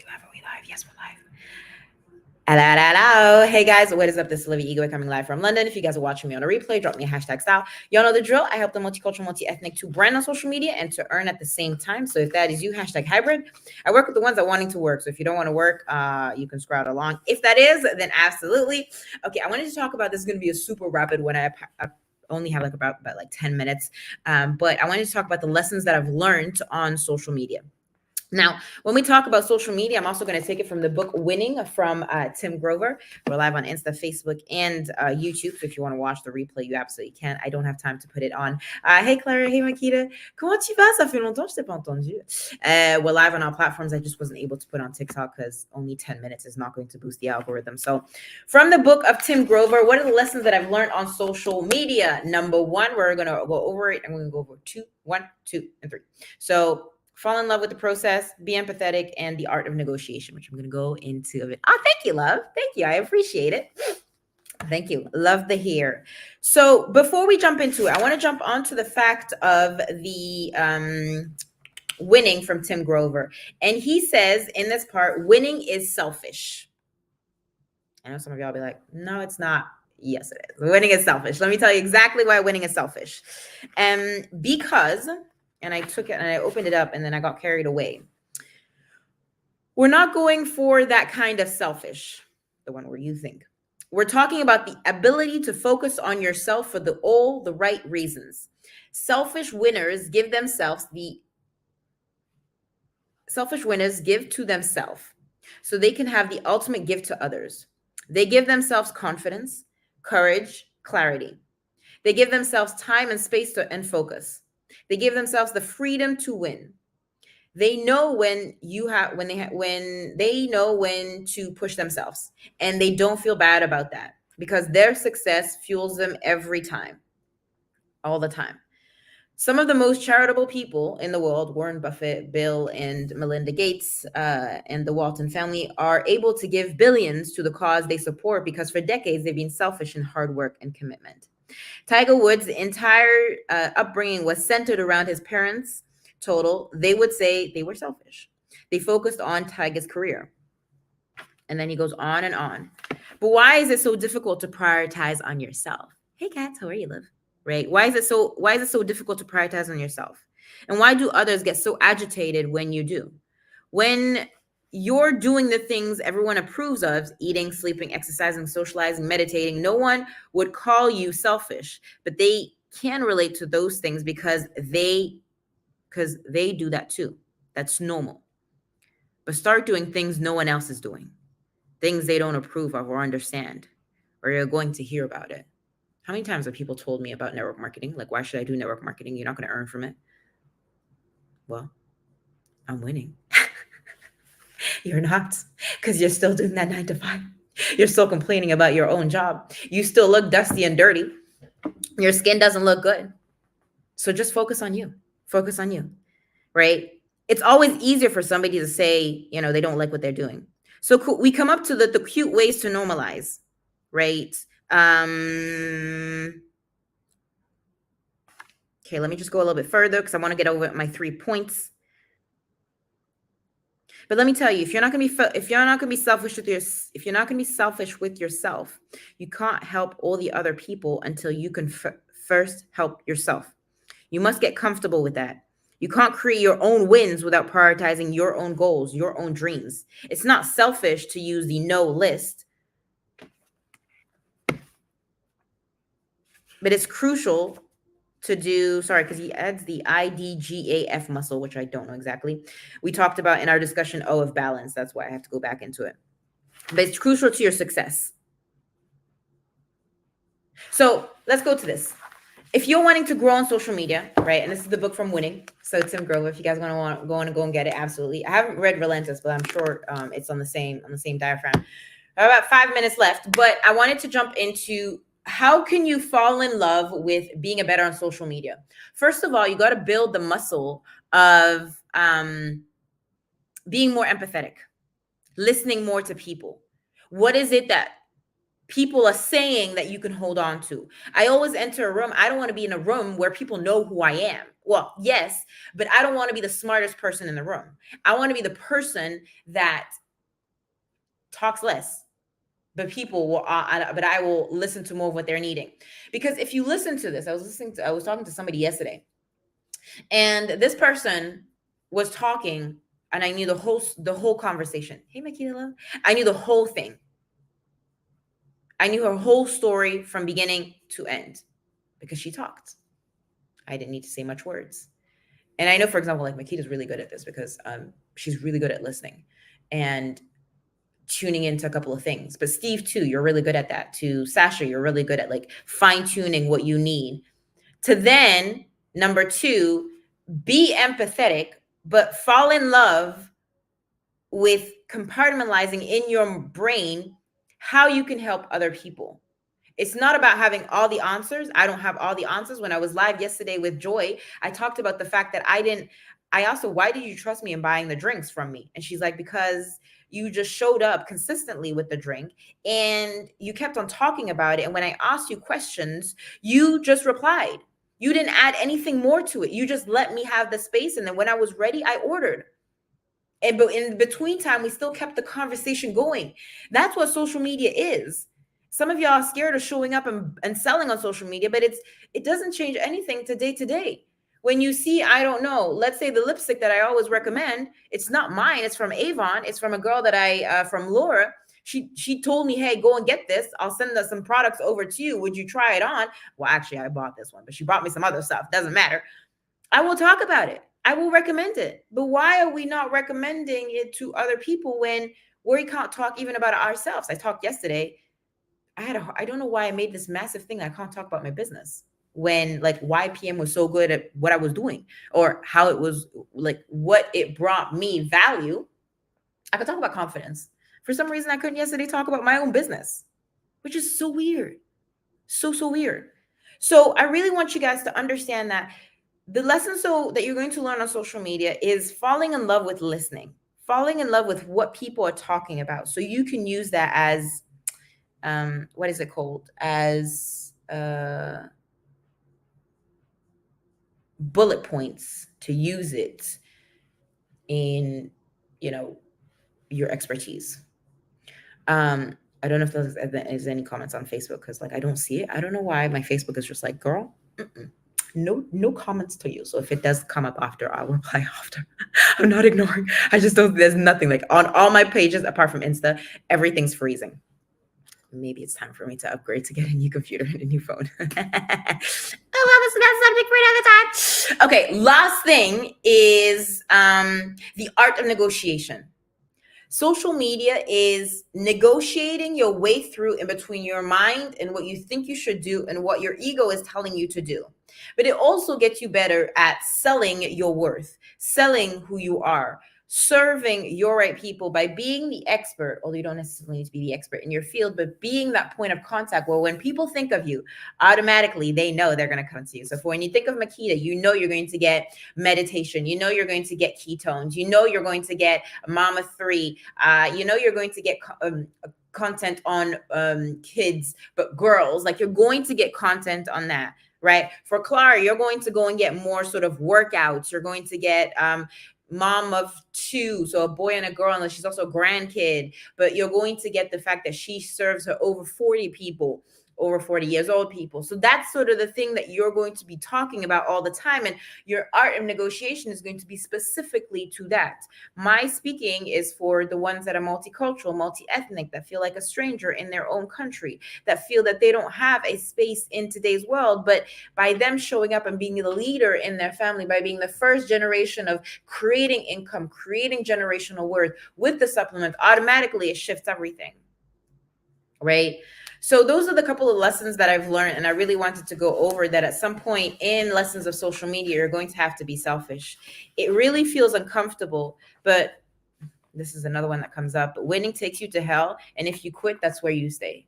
Are we live? Yes, we're live. Hello, hello. Hey guys, what is up? This is Olivia Ego coming live from London. If you guys are watching me on a replay, drop me a hashtag style. Y'all know the drill. I help the multicultural, multi-ethnic to brand on social media and to earn at the same time. So if that is you, hashtag hybrid. I work with the ones that are wanting to work. So if you don't want to work, you can scroll along. If that is, then absolutely. Okay, I wanted to talk about this. Is going to be a super rapid one. I only have about 10 minutes. But I wanted to talk about the lessons that I've learned on social media. Now, when we talk about social media, I'm also going to take it from the book Winning from Tim Grover. We're live on Insta, Facebook, and YouTube. So if you want to watch the replay, you absolutely can. I don't have time to put it on. Hey, Clara. Hey, Makita. Comment tu vas? Ça fait longtemps que je t'ai pas entendu. We're live on all platforms. I just wasn't able to put on TikTok because only 10 minutes is not going to boost the algorithm. So from the book of Tim Grover, what are the lessons that I've learned on social media? Number one, we're going to go over it. I'm going to go over one, two, and three. So fall in love with the process, be empathetic, and the art of negotiation, which I'm going to go into a bit. Oh, thank you, love. Thank you. I appreciate it. Thank you. Love the hair. So before we jump into it, I want to jump onto the fact of the winning from Tim Grover. And he says in this part, winning is selfish. I know some of y'all be like, no, it's not. Yes, it is. Winning is selfish. Let me tell you exactly why winning is selfish. Because... and I took it and I opened it up and then I got carried away. We're not going for that kind of selfish, the one where you think. We're talking about the ability to focus on yourself for all the right reasons. Selfish winners give to themselves so they can have the ultimate gift to others. They give themselves confidence, courage, clarity. They give themselves time and space and focus. They give themselves the freedom to win. They know when they know when to push themselves, and they don't feel bad about that because their success fuels them every time, all the time. Some of the most charitable people in the world, Warren Buffett, Bill and Melinda Gates, and the Walton family, are able to give billions to the cause they support because for decades they've been selfish in hard work and commitment. Tiger Woods' entire upbringing was centered around his parents. They would say they were selfish. They focused on Tiger's career. And then he goes on and on. But why is it so difficult to prioritize on yourself? Hey, Cats, how are you, Liv? Right? Why is it so difficult to prioritize on yourself? And why do others get so agitated when you do? When you're doing the things everyone approves of, eating, sleeping, exercising, socializing, meditating, no one would call you selfish, but they can relate to those things because they do that too. That's normal. But start doing things no one else is doing, things they don't approve of or understand, or you're going to hear about it. How many times have people told me about network marketing? Like, why should I do network marketing? You're not going to earn from it. Well, I'm winning. You're not, because you're still doing that 9 to 5. You're still complaining about your own job. You still look dusty and dirty. Your skin doesn't look good. So just focus on you. Focus on you, right? It's always easier for somebody to say, they don't like what they're doing. So we come up to the cute ways to normalize, right? Okay, let me just go a little bit further because I want to get over my 3 points. But let me tell you, if you're not going to be selfish with yourself, you can't help all the other people until you can first help yourself. You must get comfortable with that. You can't create your own wins without prioritizing your own goals, your own dreams. It's not selfish to use the no list, but it's crucial to do, because he adds the IDGAF muscle, which I don't know exactly. We talked about in our discussion of balance. That's why I have to go back into it. But it's crucial to your success. So let's go to this. If you're wanting to grow on social media, right, and this is the book from Winning, so Tim Grover, if you guys want to go and get it, absolutely. I haven't read Relentless, but I'm sure it's on the same diaphragm. About 5 minutes left, but I wanted to jump into how can you fall in love with being a better on social media? First of all, you got to build the muscle of being more empathetic, listening more to people. What is it that people are saying that you can hold on to. I always enter a room. I don't want to be in a room where people know who I am. Well, yes, but I don't want to be the smartest person in the room. I want to be the person that talks less, but people will, but I will listen to more of what they're needing. Because if you listen to this, I was talking to somebody yesterday, and this person was talking, and I knew the whole conversation. Hey, Makila, I knew the whole thing. I knew her whole story from beginning to end because she talked. I didn't need to say much words. And I know, for example, like Makita's really good at this because she's really good at listening and tuning into a couple of things. But Steve, too, you're really good at that. To Sasha, you're really good at like fine tuning what you need. To then, number 2, be empathetic, but fall in love with compartmentalizing in your brain how you can help other people. It's not about having all the answers. I don't have all the answers. When I was live yesterday with Joy, I talked about the fact that I asked her, why did you trust me in buying the drinks from me? And she's like, because you just showed up consistently with the drink and you kept on talking about it. And when I asked you questions, you just replied. You didn't add anything more to it. You just let me have the space. And then when I was ready, I ordered. But in between time, we still kept the conversation going. That's what social media is. Some of y'all are scared of showing up and selling on social media, but it doesn't change anything to day. When you see, I don't know, let's say the lipstick that I always recommend, it's not mine. It's from Avon. It's from a girl that from Laura. She told me, hey, go and get this. I'll send some products over to you. Would you try it on? Well, actually, I bought this one, but she brought me some other stuff. Doesn't matter. I will talk about it. I will recommend it. But why are we not recommending it to other people when we can't talk even about it ourselves? I talked yesterday. I don't know why I made this massive thing. I can't talk about my business when like YPM was so good at what I was doing or how it was like what it brought me value. I could talk about confidence. For some reason, I couldn't yesterday talk about my own business, which is so weird. So weird. So I really want you guys to understand that the lesson that you're going to learn on social media is falling in love with listening, falling in love with what people are talking about. So you can use that as, what is it called? As bullet points to use it in, your expertise. I don't know if there's any comments on Facebook because like I don't see it. I don't know why my Facebook is just like, girl, no comments to you. So if it does come up after, I'll reply after. I'm not ignoring. I just don't, there's nothing like on all my pages apart from Insta, everything's freezing. Maybe it's time for me to upgrade to get a new computer and a new phone. Oh, well, that's something for another time. Okay, last thing is the art of negotiation. Social media is negotiating your way through in between your mind and what you think you should do and what your ego is telling you to do. But it also gets you better at selling your worth, selling who you are, serving your right people by being the expert, although you don't necessarily need to be the expert in your field, but being that point of contact where when people think of you, automatically they know they're going to come to you. So for when you think of Makita, you know you're going to get meditation, you know you're going to get ketones, you know you're going to get Mama 3, you know you're going to get content on kids, but girls, like you're going to get content on that. Right. For Clara, you're going to go and get more sort of workouts. You're going to get mom of 2, so a boy and a girl, and she's also a grandkid, but you're going to get the fact that she serves her over 40 people, over 40 years old people. So that's sort of the thing that you're going to be talking about all the time. And your art of negotiation is going to be specifically to that. My speaking is for the ones that are multicultural, multi-ethnic, that feel like a stranger in their own country, that feel that they don't have a space in today's world. But by them showing up and being the leader in their family, by being the first generation of creating income, creating generational worth with the supplement, automatically it shifts everything. Right? So those are the couple of lessons that I've learned, and I really wanted to go over that. At some point in lessons of social media, you're going to have to be selfish. It really feels uncomfortable, but this is another one that comes up. Winning takes you to hell, and if you quit, that's where you stay.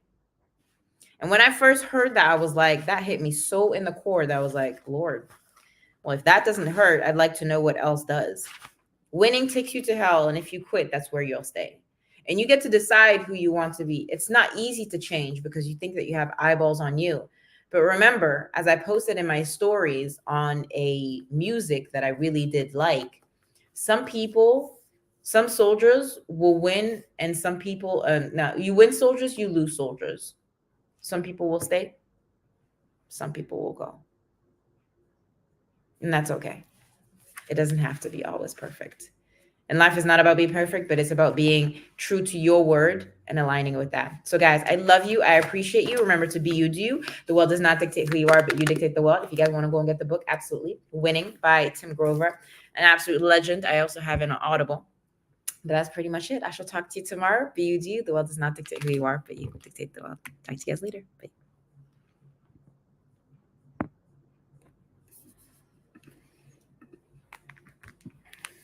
And when I first heard that, I was like, that hit me so in the core that I was like, Lord, well, if that doesn't hurt, I'd like to know what else does. Winning takes you to hell, and if you quit, that's where you'll stay. And you get to decide who you want to be. It's not easy to change because you think that you have eyeballs on you. But remember, as I posted in my stories on a music that I really did like, some people, some soldiers will win, and some people, now you win soldiers, you lose soldiers. Some people will stay, some people will go. And that's okay. It doesn't have to be always perfect. And life is not about being perfect, but it's about being true to your word and aligning with that. So, guys, I love you. I appreciate you. Remember to be you, do you. The world does not dictate who you are, but you dictate the world. If you guys want to go and get the book, absolutely. Winning by Tim Grover, an absolute legend. I also have it on Audible. But that's pretty much it. I shall talk to you tomorrow. Be you, do you. The world does not dictate who you are, but you dictate the world. Talk to you guys later. Bye.